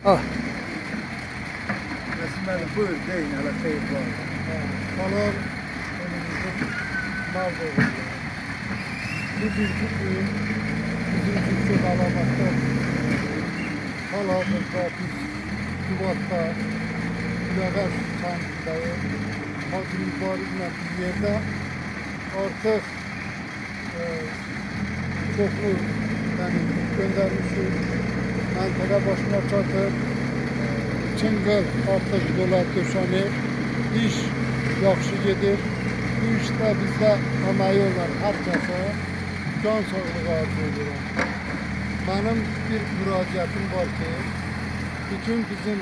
Ah, Resimleri buyur deyin hele kayıp var. falan önümüzde mal doğuyor. Bugünkü gün bizim için çok alamatlı. Hal-hazırda biz Şubat'ta Güləğəz kəndindəyik. Hacı Mübarizlə bir yerdə artıq çoxlu göndərmişik. Məntəqə başına çatıb. Çıngıl artıq yola döşənir. İş yaxşı gedir. Bu işdə bizdə əməyi olan hər kəsə can sağlığı arzu edirəm. Mənim bir müraciətim var ki, bütün bizim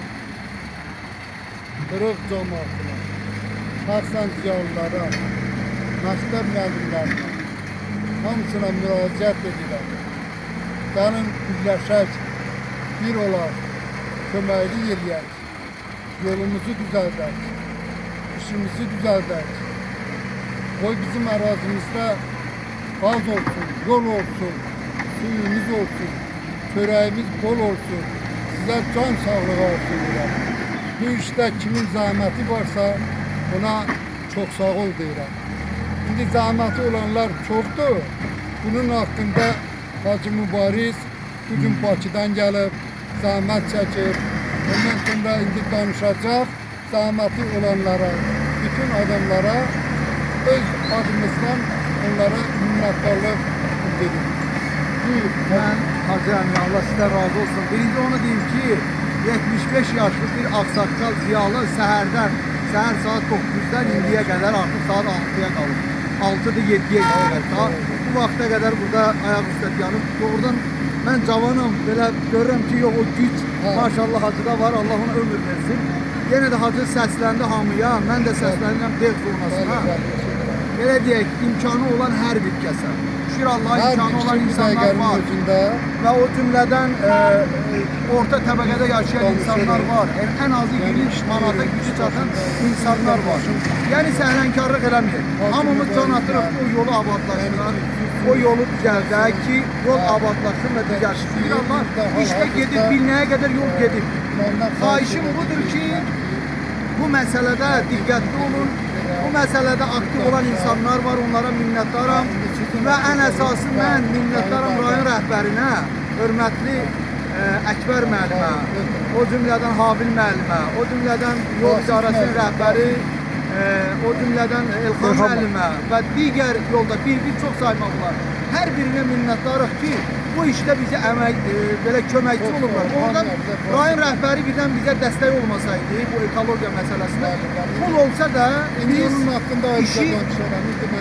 qırıq cəmaatına, xəsən ziyalılara, məktəb müəllimlərinə, hamısına müraciət edirəm. Gəlin birləşək, bir olaq, köməkli eləyək, yolumuzu düzəldək, işimizi düzəldək. Qoy bizim ərazimizdə qaz olsun, yol olsun, suyumuz olsun, çörəyimiz bol olsun. Sizə can sağlığı arzu edirəm. Bu işdə kimin zəhməti varsa ona çox sağ ol deyirəm. İndi zəhməti olanlar çoxdur. Bunun haqqında Hacı Mübariz bugün Bakıdan gəlib, zəhmət çəkib. Ondan sonra indi danışacaq, zəhməti olanlara, bütün adamlara öz adımızdan onlara minnətdarlıq bildirin. Buyur. Ben Hacı Əmi, Allah sizden razı olsun. Birinci onu diyeyim ki 75 yaşlı bir aksakkal ziyalı səhər saat 9'dan indiyə kadar artık saat 6'ya kalır. 6'da 7'ye kadar. Bu vakte kadar burada ayak üstə yanıb. Doğrudan ben cavanım. Böyle görürüm ki yok o güç maşallah Hacıda var. Allah ona ömür versin. Yine de Hacı səsləndi hamıya. Ben de səslənirəm dev zonasına. Belə deyək, imkanı olan hər bir kəsə. Şükür Allah'a imkanı olan insanlar var. Ve o cümleden orta təbəqədə yaşayan insanlar var. En azı 20 manata gücü çatan insanlar var. Yani səhlənkarlıq eləməyək. Hamımız can atırıq o yolu abadlaşdıraq. O yolu düzəldək ki, yol abadlaşsın ve düzəlsin. Şükür Allah işlə gedib, bilnəyə qədər yol gedib. Xahişim budur ki, bu məsələdə diqqətli olun. Bu məsələdə aktif olan insanlar var, onlara minnətdaram. Və ən əsası mən minnətdaram rayon rəhbərinə, hörmətli Əkbər müəllimə, o cümlədən Habil müəllimə, o cümlədən yol idarəsinin rəhbəri, o cümlədən Elxan müəllimə və digər yolda bir çox saymaq var. Hər birinə minnətdarıq ki, bu işdə bizə belə köməkçi olurlar. Oradan rayon rəhbəri birdən bizə dəstək olmasaydı bu ekologiya məsələsində, pul olsa da biz işi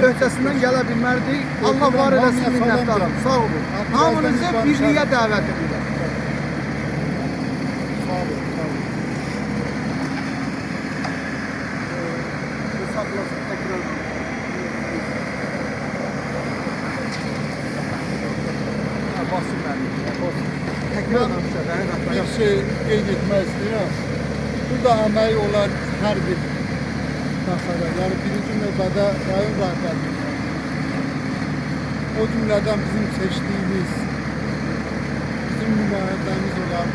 öhdəsindən gələ bilmərdik. Allah var eləsin, minnətdaram. Sağ olun. Hamınızı birliyə dəvət edirəm. Sağ olun. Sağlasın tekrar. Basın mənim. Tekrar Bir şey qeyd etmək istəyirəm. Burada əməyi olan hər bir nəfərə, yəni birinci növbədə rayon rəhbərliyi, o cümlədən bizim seçdiyimiz, bizim nümayəndəmiz olan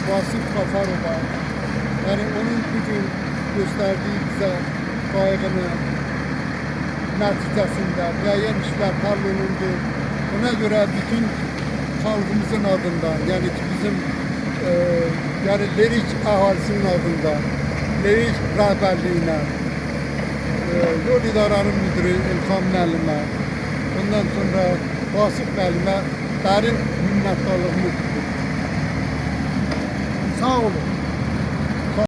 Vasif Qafarova, yəni onun bugün göstərdiyi bizə qayğını nəticəsində müəyyən işlər həll olundu. Ona görə bütün xalqımızın adından, yəni ki bizim yəni Lerik əhalisinin adından, Lerik rəhbərliyinə, yol idarənin müdürü Elxan müəllimə, ondan sonra Vasif müəllimə dərin minnətdarlığımı bildirirəm. Sağ olun.